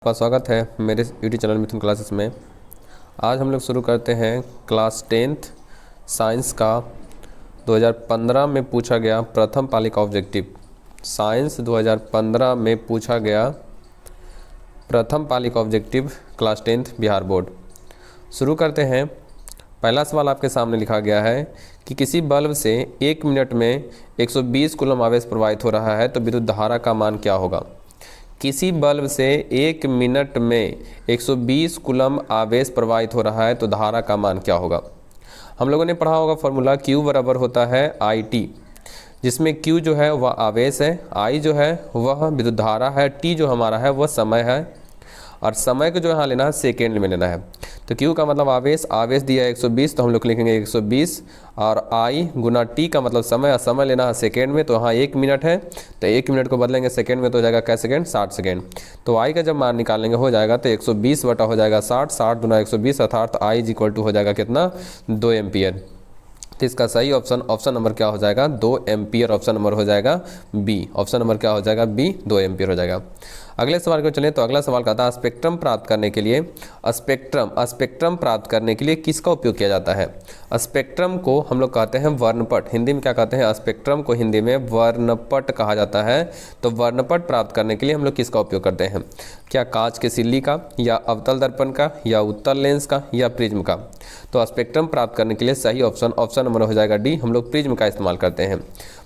आपका स्वागत है मेरे यूट्यूब चैनल मिथुन क्लासेस में। आज हम लोग शुरू करते हैं क्लास 10th साइंस का 2015 में पूछा गया प्रथम पाली का ऑब्जेक्टिव। साइंस 2015 में पूछा गया प्रथम पाली का objective class 10th Bihar board. शुरू करते हैं। पहला सवाल आपके सामने लिखा गया है कि किसी बल्ब से 1 मिनट में 120 कूलम आवेश प्रवाहित हो रहा है तो विद्युत धारा का मान क्या होगा। किसी बल्ब से 1 मिनट में 120 कूलम आवेश प्रवाहित हो रहा है तो धारा का मान क्या होगा। हम लोगों ने पढ़ा होगा फॉर्मूला Q बराबर होता है IT, जिसमें Q जो है वह आवेश है, I जो है वह विद्युत धारा है, T जो हमारा है वह समय है और समय को जो यहाँ लेना है सेकेंड में लेना है। तो Q का मतलब आवेश, आवेश दिया है 120 तो हम लोग लिखेंगे 120 और I गुना T का मतलब समय, और समय लेना है सेकेंड में। तो यहाँ 1 मिनट है तो 1 मिनट को बदलेंगे सेकेंड में तो हो जाएगा क्या सेकेंड, 60 सेकेंड। तो I का जब मान निकालेंगे हो जाएगा तो 120 बटा हो जाएगा 60, 60 गुना 120 अर्थात I इज इक्वल टू हो जाएगा कितना, 2 एम्पियर। तो इसका सही ऑप्शन नंबर क्या हो जाएगा, 2 एम्पियर। ऑप्शन नंबर हो जाएगा बी। ऑप्शन नंबर क्या हो जाएगा, बी, 2 एम्पियर हो जाएगा। अगले सवाल को चलें तो अगला सवाल कहता है स्पेक्ट्रम प्राप्त करने के लिए स्पेक्ट्रम प्राप्त करने के लिए किसका उपयोग किया जाता है। स्पेक्ट्रम को हम लोग कहते हैं वर्णपट। हिंदी में क्या कहते हैं, स्पेक्ट्रम को हिंदी में वर्णपट कहा जाता है। तो वर्णपट प्राप्त करने के लिए हम लोग किसका उपयोग करते हैं, क्या कांच के सिल्ली का, या अवतल दर्पण का, या उत्तल लेंस का, या प्रिज्म का। तो स्पेक्ट्रम प्राप्त करने के लिए सही ऑप्शन नंबर हो जाएगा डी, हम लोग प्रिज्म का इस्तेमाल करते हैं।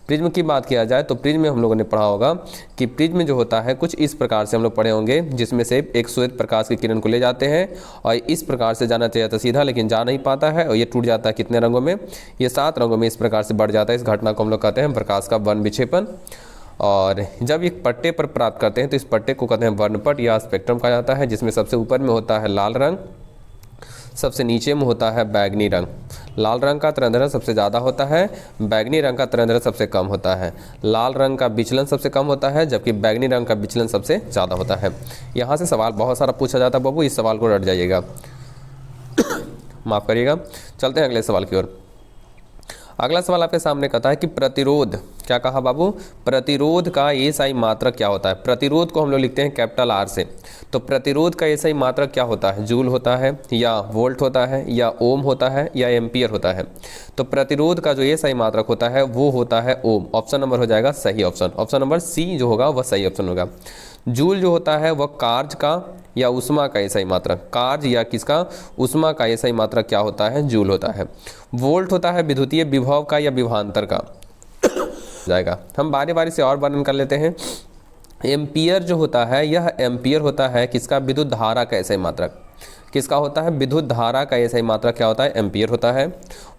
प्रिज्म की बात किया जाए तो प्रिज्म में हम लोगों ने पढ़ा होगा कि प्रिज्म जो होता है कुछ इस प्रकार से हम लोग पढ़े होंगे, जिसमें से एक श्वेत प्रकाश की किरण को ले जाते हैं और इस प्रकार से जाना चाहिए था सीधा, लेकिन जा नहीं पाता है और ये टूट जाता है कितने रंगों में, ये 7 रंगों में इस प्रकार से बढ़ जाता है। इस घटना को हम लोग कहते हैं प्रकाश का वर्ण विक्षेपण। और जब एक पट्टे पर प्राप्त करते हैं तो इस पट्टे को कहते हैं वर्णपट या स्पेक्ट्रम कहा जाता है, जिसमें सबसे ऊपर में होता है लाल रंग, सबसे नीचे में होता है बैगनी रंग। लाल रंग का तरंगदैर्घ्य सबसे ज़्यादा होता है, बैगनी रंग का तरंगदैर्घ्य सबसे कम होता है। लाल रंग का विचलन सबसे कम होता है जबकि बैगनी रंग का विचलन सबसे ज़्यादा होता है। यहाँ से सवाल बहुत सारा पूछा जाता है बाबू, इस सवाल को रट जाइएगा माफ़ करिएगा। चलते हैं अगले सवाल की ओर। अगला सवाल आपके सामने कहता है कि प्रतिरोध, क्या कहा बाबू, प्रतिरोध का एसआई मात्रक क्या होता है। प्रतिरोध को हम लोग लिखते हैं कैपिटल आर से। तो प्रतिरोध का एसआई मात्रक क्या होता है, जूल होता है, या वोल्ट होता है, या ओम होता है, या एम्पियर होता है। तो प्रतिरोध का जो एसआई मात्रक होता है वो होता है ओम। ऑप्शन नंबर हो जाएगा सही ऑप्शन नंबर सी जो होगा वह सही ऑप्शन होगा। जूल जो होता है वह कार्य का या उष्मा का एसआई मात्रक, कार्य या किसका, उष्मा का एसआई मात्रक क्या होता है, जूल होता है। वोल्ट होता है विद्युतीय विभव का या विभवांतर का जाएगा। हम बारी बारी से और वर्णन कर लेते हैं। एम्पियर जो होता है यह एम्पियर होता है किसका, विद्युत धारा का एसआई मात्रक। किसका होता है, विद्युत धारा का एसआई मात्रक क्या होता है, एम्पियर होता है।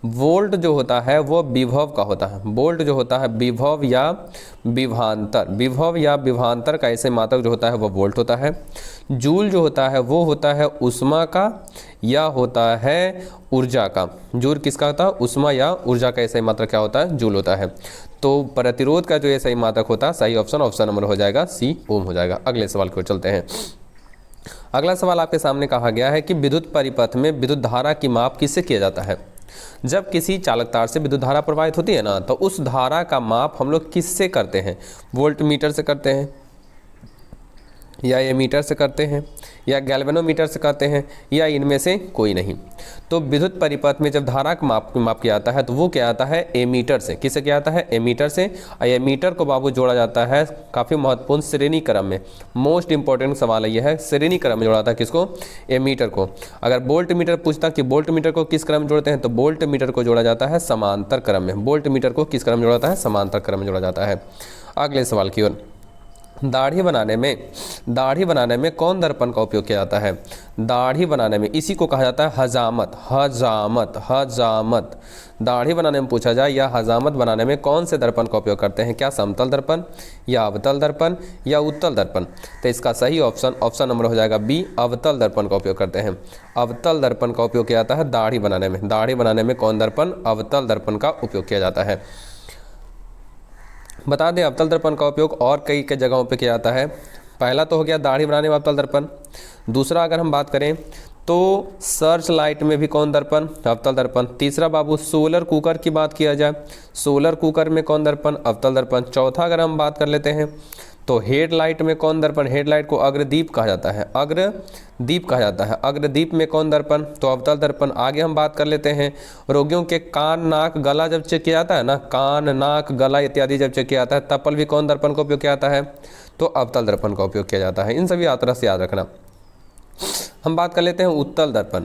वोल्ट जो होता है वो विभव का होता है। वोल्ट जो होता है विभव या विभवांतर, विभव या विभवांतर का एसआई मात्रक जो होता है वो वोल्ट होता है। जूल जो होता है वो होता है उष्मा का या होता है ऊर्जा का। जूल किसका होता है, उष्मा या ऊर्जा का एसआई मात्रक क्या होता है, जूल होता है। तो प्रतिरोध का जो एसआई मात्रक होता है सही ऑप्शन नंबर हो जाएगा सी, ओम हो जाएगा। अगले सवाल को चलते हैं। अगला सवाल आपके सामने कहा गया है कि विद्युत परिपथ में विद्युत धारा की माप किससे किया जाता है। जब किसी चालक तार से विद्युत धारा प्रवाहित होती है ना, तो उस धारा का माप हम लोग किससे करते हैं, वोल्ट मीटर से करते हैं, या एमीटर से करते हैं, या गैल्वेनोमीटर से करते हैं, या इनमें से कोई नहीं। तो विद्युत परिपथ में जब धारा का माप किया जाता है तो वो क्या आता है, एमीटर से। किससे किया जाता है, एमीटर से। और एमीटर को बाबू जोड़ा जाता है काफ़ी महत्वपूर्ण श्रेणी क्रम में। मोस्ट इंपॉर्टेंट सवाल है यह है, श्रेणी क्रम में जोड़ा जाता है किसको, एमीटर को। अगर वोल्ट मीटर पूछता कि वोल्ट मीटर को किस क्रम में जोड़ते हैं, तो वोल्ट मीटर को जोड़ा जाता है समांतर क्रम में। वोल्ट मीटर को किस क्रम में जोड़ा जाता है, समांतर क्रम में जोड़ा जाता है। अगले सवाल की ओर। दाढ़ी बनाने में कौन दर्पण का उपयोग किया जाता है। दाढ़ी बनाने में इसी को कहा जाता है हजामत। दाढ़ी बनाने में पूछा जाए या हजामत बनाने में कौन से दर्पण का उपयोग करते हैं, क्या समतल दर्पण, या अवतल दर्पण, या उत्तल दर्पण। तो इसका सही ऑप्शन नंबर हो जाएगा बी, अवतल दर्पण का उपयोग करते हैं। अवतल दर्पण का उपयोग किया जाता है दाढ़ी बनाने में। दाढ़ी बनाने में कौन दर्पण, अवतल दर्पण का उपयोग किया जाता है। बता दें अवतल दर्पण का उपयोग और कई जगहों पे किया जाता है। पहला तो हो गया दाढ़ी बनाने में अवतल दर्पण। दूसरा अगर हम बात करें तो सर्च लाइट में भी कौन दर्पण? अवतल दर्पण। तीसरा बाबू सोलर कुकर की बात किया जाए, सोलर कुकर में कौन दर्पण? अवतल दर्पण। चौथा अगर हम बात कर लेते हैं तो हेडलाइट में कौन दर्पण? हेडलाइट को अग्रदीप कहा जाता है, अग्रदीप कहा जाता है। अग्रदीप में कौन दर्पण? तो अवतल दर्पण। आगे हम बात कर लेते हैं रोगियों के कान नाक गला जब चेक किया जाता है ना, कान नाक गला इत्यादि जब चेक किया जाता है तब पर भी कौन दर्पण का उपयोग किया जाता है? तो अवतल दर्पण का उपयोग किया जाता है। इन सभी तरह से याद रखना। हम बात कर लेते हैं उत्तल दर्पण।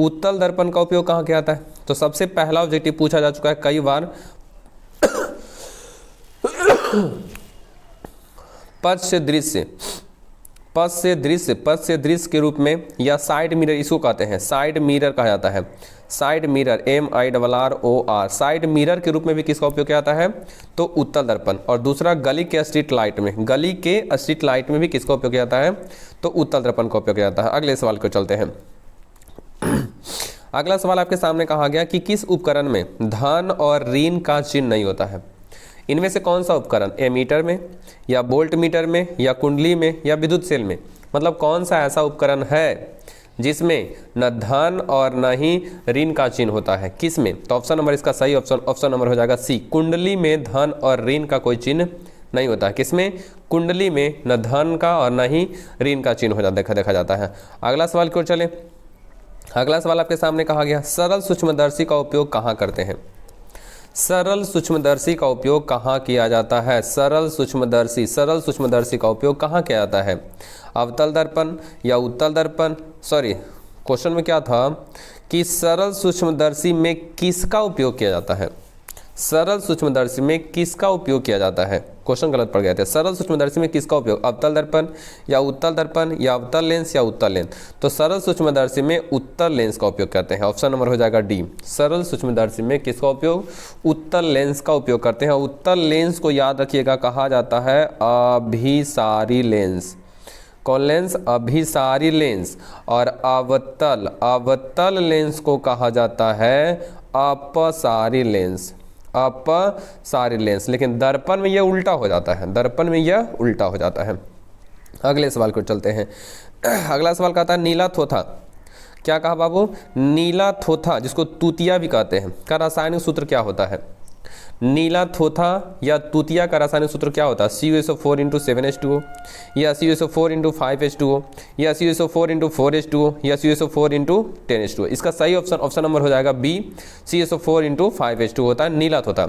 उत्तल दर्पण का उपयोग कहाँ किया जाता है? तो सबसे पहला ऑब्जेक्टिव पूछा जा चुका है कई बार, पथ से दृश्य, पथ से दृश्य, पथ से दृश्य के रूप में, या साइड मिरर इसको कहते हैं, साइड मिरर कहा जाता है, side mirror, MIRROR, side mirror के रूप में भी किसका उपयोग किया जाता है? तो उत्तल दर्पण। और दूसरा गली के स्ट्रीट लाइट में, गली के स्ट्रीट लाइट में भी किसका उपयोग किया जाता है? तो उत्तल दर्पण का उपयोग किया जाता है। अगले सवाल को चलते हैं। अगला सवाल आपके सामने कहा गया कि किस उपकरण में धन और ऋण का चिन्ह नहीं होता है? इनमें से कौन सा उपकरण? एमीटर में, या वोल्ट मीटर में, या कुंडली में, या विद्युत सेल में? मतलब कौन सा ऐसा उपकरण है जिसमें न धन और न ही ऋण का चिन्ह होता है? किस में? तो ऑप्शन नंबर इसका सही ऑप्शन नंबर हो जाएगा सी, कुंडली में धन और ऋण का कोई चिन्ह नहीं होता है। किसमें? कुंडली में न धन का और न ही ऋण का चिन्ह हो जाता देखा जाता है। अगला सवाल की ओर चले। अगला सवाल आपके सामने कहा गया सरल सूक्ष्मदर्शी का उपयोग कहाँ करते हैं? सरल सूक्ष्मदर्शी का उपयोग कहाँ किया जाता है? सरल सूक्ष्मदर्शी का उपयोग कहाँ किया जाता है? अवतल दर्पण या उत्तल दर्पण? सॉरी, क्वेश्चन में क्या था कि सरल सूक्ष्मदर्शी में किसका उपयोग किया जाता है? सरल सूक्ष्मदर्शी में किसका उपयोग किया जाता है? क्वेश्चन गलत पड़ गया था। सरल सूक्ष्मदर्शी में किसका उपयोग? अवतल दर्पण या उत्तल दर्पण, या अवतल लेंस या उत्तल लेंस? तो सरल सूक्ष्मदर्शी में उत्तल लेंस का उपयोग करते हैं। ऑप्शन नंबर हो जाएगा डी। सरल सूक्ष्मदर्शी में किसका उपयोग? उत्तल लेंस का उपयोग करते हैं। उत्तल लेंस को याद रखिएगा कहा जाता है अभिसारी लेंस। कौन लेंस? अभिसारी लेंस। और अवतल लेंस को कहा जाता है अपसारी लेंस, अपसारी लेंस। लेकिन दर्पण में यह उल्टा हो जाता है, दर्पण में यह उल्टा हो जाता है। अगले सवाल को चलते हैं। अगला सवाल कहता है नीला थोथा। क्या कहा बाबू? नीला थोथा, जिसको तूतिया भी कहते हैं, का रासायनिक सूत्र क्या होता है? नीला थोथा या तूतिया का रासायनिक सूत्र क्या होता है? CuSO4 × 7H2O, या CuSO4 × 5H2O, या CuSO4 × 4H2O, या CuSO4 × 10H2O? इसका सही ऑप्शन नंबर हो जाएगा बी, CuSO4 × 5H2O होता है नीला थोथा।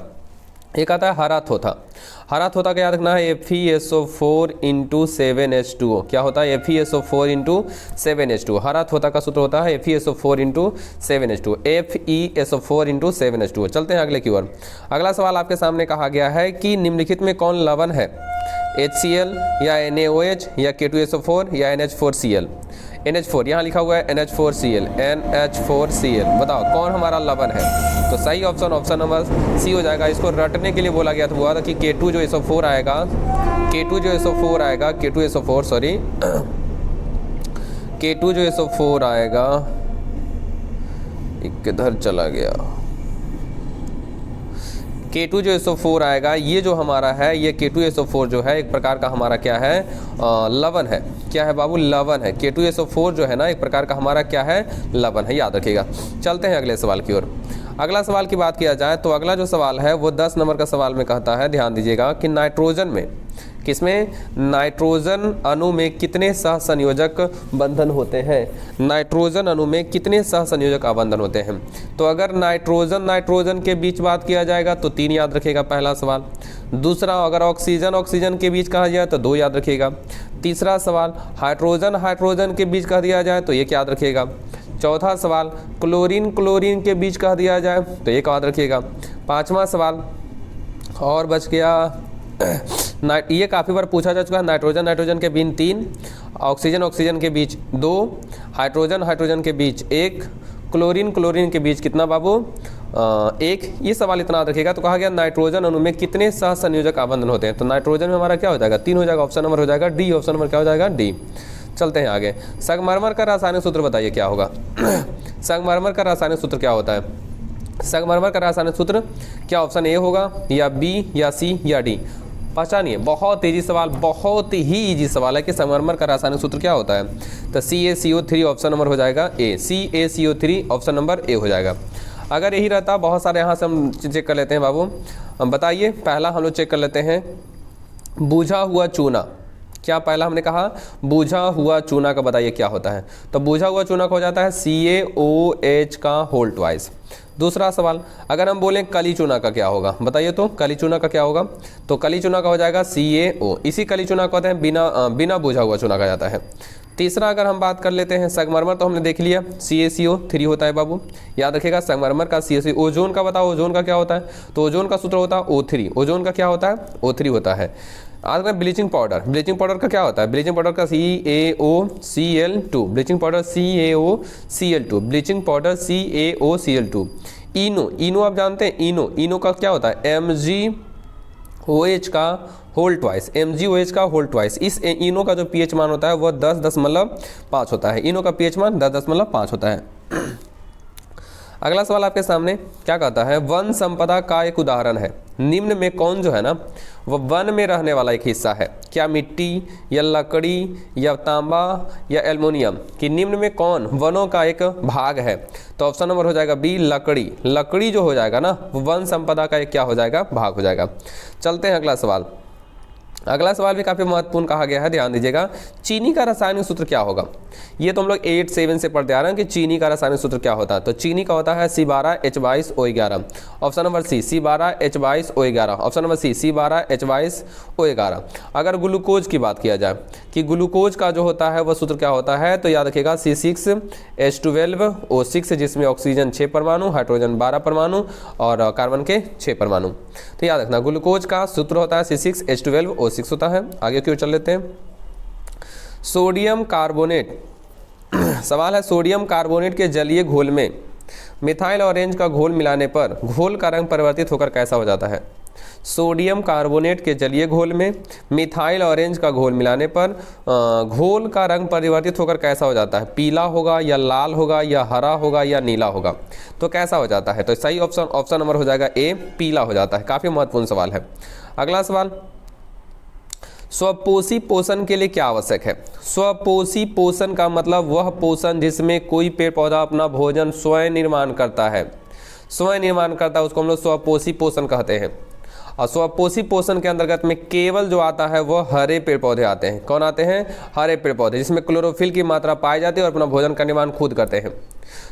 एक आता है हरा थोथा। हरा थोथा का याद रखना है FeSO4 × 7H2O। क्या होता है? FeSO4 × 7H2O। हरा थोथा का सूत्र होता है FeSO4 × 7H2O, FeSO4 × 7H2O। चलते हैं अगले की ओर। अगला सवाल आपके सामने कहा गया है कि निम्नलिखित में कौन लवण है? HCl या NaOH या K2SO4 या NH4Cl? NH4 यहाँ लिखा हुआ है NH4Cl, NH4Cl। बताओ कौन हमारा लवण है? तो सही ऑप्शन नंबर सी हो जाएगा। इसको रटने के लिए बोला गया था, हुआ था कि K2 जो SO4 आएगा, K2 जो SO4 आएगा, K2SO4 सॉरी, K2 जो SO4 आएगा, किधर चला गया? K2 जो SO4 आएगा, ये जो हमारा है, ये K2 SO4 जो है एक प्रकार का हमारा क्या है? लवण है। क्या है बाबू? लवण है। K2 SO4 जो है ना एक प्रकार का हमारा क्या है? लवण है, याद रखिएगा। चलते हैं अगले सवाल की ओर। अगला सवाल की बात किया जाए तो अगला जो सवाल है वो 10 नंबर का सवाल में कहता है, ध्यान दीजिएगा, कि नाइट्रोजन में, किसमें? नाइट्रोजन अणु में कितने सहसंयोजक बंधन होते हैं? नाइट्रोजन अणु में कितने सहसंयोजक आबंधन होते हैं? तो अगर नाइट्रोजन के बीच बात किया जाएगा तो 3 याद रखिएगा, पहला सवाल। दूसरा, अगर ऑक्सीजन के बीच कहा जाए तो 2 याद रखिएगा। तीसरा सवाल, हाइड्रोजन के बीच कह दिया जाए तो 1 याद रखिएगा। चौथा सवाल, क्लोरीन के बीच कह दिया जाए तो 1 याद रखिएगा। 5वां सवाल और बच गया, ये काफ़ी बार पूछा जा चुका है। नाइट्रोजन के बीच 3, ऑक्सीजन के बीच 2, हाइड्रोजन के बीच 1, क्लोरीन के बीच कितना बाबू? 1। ये सवाल इतना याद रखिएगा। तो कहा गया नाइट्रोजन अणु में कितने सहसंयोजक आबंधन होते हैं? तो नाइट्रोजन में हमारा क्या हो जाएगा? 3 हो जाएगा। ऑप्शन नंबर हो जाएगा डी। ऑप्शन नंबर क्या हो जाएगा? डी। चलते हैं आगे। संगमरमर का रासायनिक सूत्र बताइए क्या होगा? संगमरमर का रासायनिक सूत्र क्या होता है? संगमरमर का रासायनिक सूत्र क्या ऑप्शन ए होगा, या बी, या सी, या डी? पहचानिए, बहुत इजी सवाल, बहुत ही इजी सवाल है कि संगमरमर का रासायनिक सूत्र क्या होता है। तो CaCO3 ऑप्शन नंबर हो जाएगा ए, CaCO3 ऑप्शन नंबर ए हो जाएगा। अगर यही रहता, बहुत सारे यहाँ से हम चेक कर लेते हैं बाबू, बताइए। पहला हम लोग चेक कर लेते हैं, बूझा हुआ चूना। क्या पहला हमने कहा बूझा हुआ चूना का बताइए क्या होता है। तो बूझा हुआ चूना का हो जाता है CaOH का होल ट्वाइस। दूसरा सवाल, अगर हम बोलें कली चूना का क्या होगा, बताइए तो कली चूना का क्या होगा। तो कली चूना का हो जाएगा CaO। इसी कली चूना को कहते हैं बिना बूझा हुआ चूना का जाता है। तीसरा अगर हम बात कर लेते हैं संगमरमर, तो हमने देख लिया CaCO3 होता है बाबू, याद रखिएगा संगमरमर का CaCO। ओजोन का बताओ, ओजोन का क्या होता है। तो ओजोन का सूत्र होता है O3। ओजोन का क्या होता है O3 होता है। आज में ब्लीचिंग पाउडर, ब्लीचिंग पाउडर का क्या होता है। ब्लीचिंग पाउडर का CaOCl2, bleaching powder CaOCl2, bleaching powder CaOCl2। इनो, इनो आप जानते हैं, इनो, इनो का क्या होता है MgOH का होल ट्वाइस, MgOH का होल ट्वाइस। इस इनो का जो pH मान होता है वह 10.5 होता है। इनो का pH मान 10.5 होता है। अगला सवाल आपके सामने क्या कहता है, वन संपदा का एक उदाहरण है, निम्न में कौन जो है ना वह वन में रहने वाला एक हिस्सा है। क्या मिट्टी या लकड़ी या तांबा या एल्युमिनियम, कि निम्न में कौन वनों का एक भाग है। तो ऑप्शन नंबर हो जाएगा बी, लकड़ी। लकड़ी जो हो जाएगा ना वो वन संपदा का एक क्या हो जाएगा, भाग हो जाएगा। चलते हैं अगला सवाल। अगला सवाल भी काफ़ी महत्वपूर्ण कहा गया है, ध्यान दीजिएगा। चीनी का रासायनिक सूत्र क्या होगा। ये तो हम लोग 8-7 से पढ़ते आ रहे हैं कि चीनी का रासायनिक सूत्र क्या होता है। तो चीनी का होता है C12H22O11, option number C C12H22O11, option number C C12H22O11। अगर ग्लूकोज की बात किया जाए कि ग्लूकोज का जो होता है वह सूत्र क्या होता है, तो याद रखिएगा C6H12O6, जिसमें ऑक्सीजन 6 परमाणु, हाइड्रोजन 12 परमाणु और कार्बन के 6 परमाणु। तो याद रखना ग्लूकोज का सूत्र होता है C6H12O6 होता है। आगे की ओर चल लेते हैं। सोडियम कार्बोनेट, सवाल है सोडियम कार्बोनेट के जलीय घोल में मिथाइल ऑरेंज का घोल मिलाने पर घोल का रंग परिवर्तित होकर कैसा हो जाता है। सोडियम कार्बोनेट के जलीय घोल में मिथाइल ऑरेंज का घोल मिलाने पर घोल का रंग परिवर्तित होकर कैसा हो जाता है। पीला होगा या लाल होगा या हरा होगा या नीला होगा, तो कैसा हो जाता है। तो सही ऑप्शन नंबर हो जाएगा ए, पीला हो जाता है। काफ़ी महत्वपूर्ण सवाल है। अगला सवाल, स्वपोषी पोषण के लिए क्या आवश्यक है। स्वपोषी पोषण का मतलब वह पोषण जिसमें कोई पेड़ पौधा अपना भोजन स्वयं निर्माण करता है, स्वयं निर्माण करता है, उसको हम लोग स्वपोषी पोषण कहते हैं। और स्वपोषी पोषण के अंतर्गत में केवल जो आता है वह हरे पेड़ पौधे आते हैं। कौन आते हैं, हरे पेड़ पौधे, जिसमें क्लोरोफिल की मात्रा पाई जाती है और अपना भोजन का निर्माण खुद करते हैं।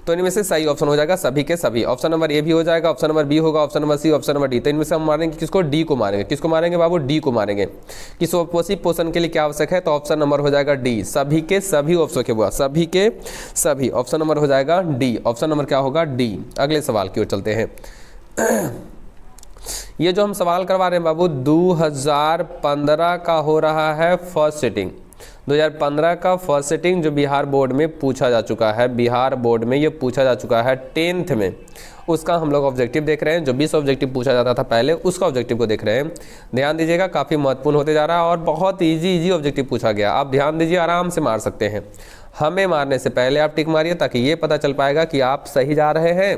तो इनमें से सही ऑप्शन हो जाएगा सभी के सभी। ऑप्शन नंबर ए भी हो जाएगा, ऑप्शन नंबर बी होगा, option number C, option number D. तो इनमें से हम मारेंगे किसको, डी को मारेंगे। किसको मारेंगे बाबू, डी को मारेंगे। कि स्वपोषी पोषण के लिए क्या आवश्यक है, तो ऑप्शन नंबर हो जाएगा डी, सभी के सभी ऑप्शन के हुआ, सभी के सभी। ऑप्शन नंबर हो जाएगा डी, ऑप्शन नंबर क्या होगा, डी। अगले सवाल की ओर चलते हैं। ये जो हम सवाल करवा रहे हैं बाबू 2015 का हो रहा है फर्स्ट सिटिंग, 2015 का फर्स्ट सिटिंग जो बिहार बोर्ड में पूछा जा चुका है, बिहार बोर्ड में ये पूछा जा चुका है 10th में। उसका हम लोग ऑब्जेक्टिव देख रहे हैं, जो 20 ऑब्जेक्टिव पूछा जाता था पहले उसका ऑब्जेक्टिव को देख रहे हैं। ध्यान दीजिएगा, काफ़ी महत्वपूर्ण होते जा रहा है और बहुत इजी ऑब्जेक्टिव पूछा गया। आप ध्यान दीजिए, आराम से मार सकते हैं। हमें मारने से पहले आप टिक मारिए ताकि ये पता चल पाएगा कि आप सही जा रहे हैं,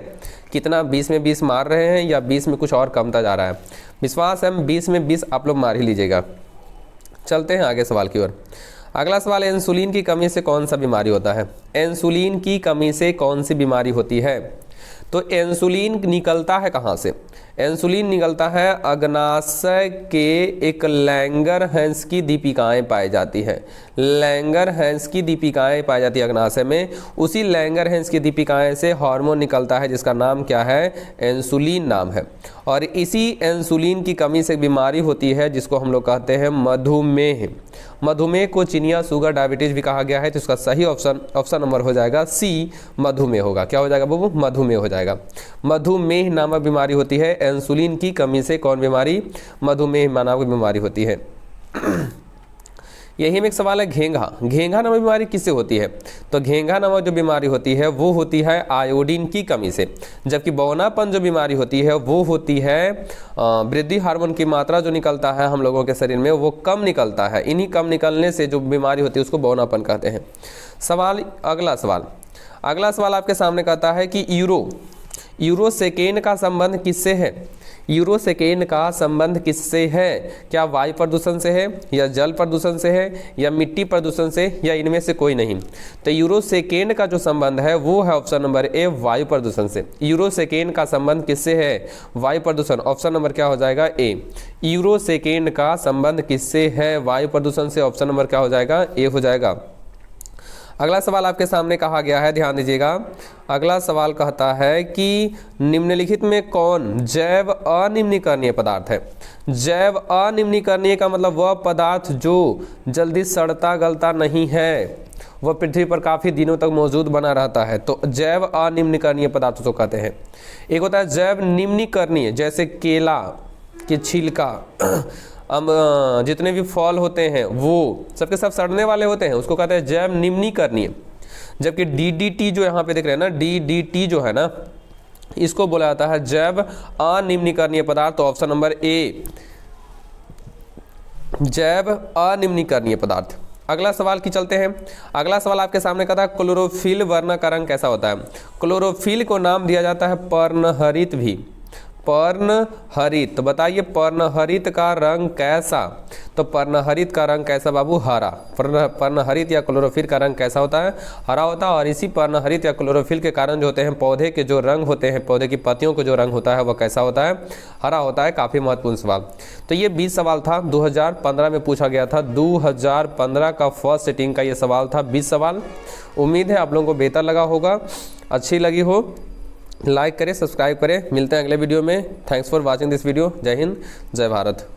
कितना 20 में 20 मार रहे हैं या 20 में कुछ और कमता जा रहा है। विश्वास है 20 में 20 आप लोग मार ही लीजिएगा। चलते हैं आगे सवाल की ओर। अगला सवाल, इंसुलिन की कमी से कौन सा बीमारी होता है। इंसुलिन की कमी से कौन सी बीमारी होती है। तो इंसुलिन निकलता है कहाँ से, इंसुलिन निकलता है अग्नाशय के एक लैंगरहैंस की दीपिकाएं पाई जाती हैं, लैंगरहैंस की दीपिकाएं पाई जाती है अग्नाशय में। उसी लैंगरहैंस की दीपिकाएं से हार्मोन निकलता है जिसका नाम क्या है, इंसुलिन नाम है। और इसी इंसुलिन की कमी से बीमारी होती है जिसको हम लोग कहते हैं मधुमेह। मधुमेह को चिनिया शुगर डायबिटीज भी कहा गया है। तो इसका सही ऑप्शन नंबर हो जाएगा सी, मधुमेह होगा। क्या हो जाएगा बाबू, मधुमेह हो जाएगा। मधुमेह नामक बीमारी होती है इंसुलिन की कमी से। कौन बीमारी, मधुमेह नामक बीमारी होती है। यही में एक सवाल है, घेंघा, घेंघा नामक बीमारी किससे होती है। तो घेंघा नामक जो बीमारी होती है वो होती है आयोडीन की कमी से, जबकि बौनापन जो बीमारी होती है वो होती है वृद्धि हार्मोन की मात्रा जो निकलता है हम लोगों के शरीर में वो कम निकलता है। इन्हीं कम निकलने से जो बीमारी होती है उसको बौनापन कहते हैं। अगला सवाल आपके सामने कहता है कि यूरो सेकेंड का संबंध किससे है। यूरो सेकेंड का संबंध किससे है? क्या वायु प्रदूषण से है, या जल प्रदूषण से है, या मिट्टी प्रदूषण से, या इनमें से कोई नहीं? तो यूरो सेकेंड का जो संबंध है वो है ऑप्शन नंबर ए, वायु प्रदूषण से। यूरो सेकेंड का संबंध किससे है? वायु प्रदूषण। ऑप्शन नंबर क्या हो जाएगा? ए। यूरो सेकेंड का संबंध किससे है? वायु प्रदूषण से। ऑप्शन नंबर क्या हो जाएगा? ए हो जाएगा। अगला सवाल आपके सामने कहा गया है, ध्यान दीजिएगा। अगला सवाल कहता है कि निम्नलिखित में कौन जैव अनिम्नीकरणीय पदार्थ है? जैव अनिम्नीकरणीय का मतलब वह पदार्थ जो जल्दी सड़ता गलता नहीं है, वह पृथ्वी पर काफ़ी दिनों तक मौजूद बना रहता है, तो जैव अनिम्नीकरणीय पदार्थ उसको कहते हैं। एक होता है जैव निम्नीकरणीय, जैसे केला के छिलका, जितने भी फल होते हैं वो सबके सब सड़ने वाले होते हैं, उसको कहते हैं जैव निम्नीकरणीय। जबकि डीडीटी जो यहाँ पे देख रहे हैं ना, डीडीटी जो है ना, इसको बोला जाता है जैव अनिम्नीकरणीय पदार्थ। तो ऑप्शन नंबर ए, जैव अनिम्नीकरणीय पदार्थ। अगला सवाल की चलते हैं। अगला सवाल आपके सामने कहता है क्लोरोफिल वर्ण का रंग कैसा होता है? क्लोरोफिल को नाम दिया जाता है पर्णहरित भी। पर्णहरित, तो बताइए पर्णहरित का रंग कैसा? तो पर्णहरित का रंग कैसा बाबू? हरा। पर्णहरित या क्लोरोफिल का रंग कैसा होता है? हरा होता है। और इसी पर्णहरित या क्लोरोफिल के कारण जो होते हैं पौधे के जो रंग होते हैं, पौधे की पत्तियों को जो रंग होता है वह कैसा होता है? हरा होता है। काफ़ी महत्वपूर्ण सवाल। तो ये 20 सवाल था, 2015 में पूछा गया था। 2015 का फर्स्ट सिटिंग का ये सवाल था, 20 सवाल। उम्मीद है आप लोगों को बेहतर लगा होगा, अच्छी लगी हो। लाइक करें, सब्सक्राइब करें। मिलते हैं अगले वीडियो में। Thanks for watching this video. जय हिंद, जय भारत।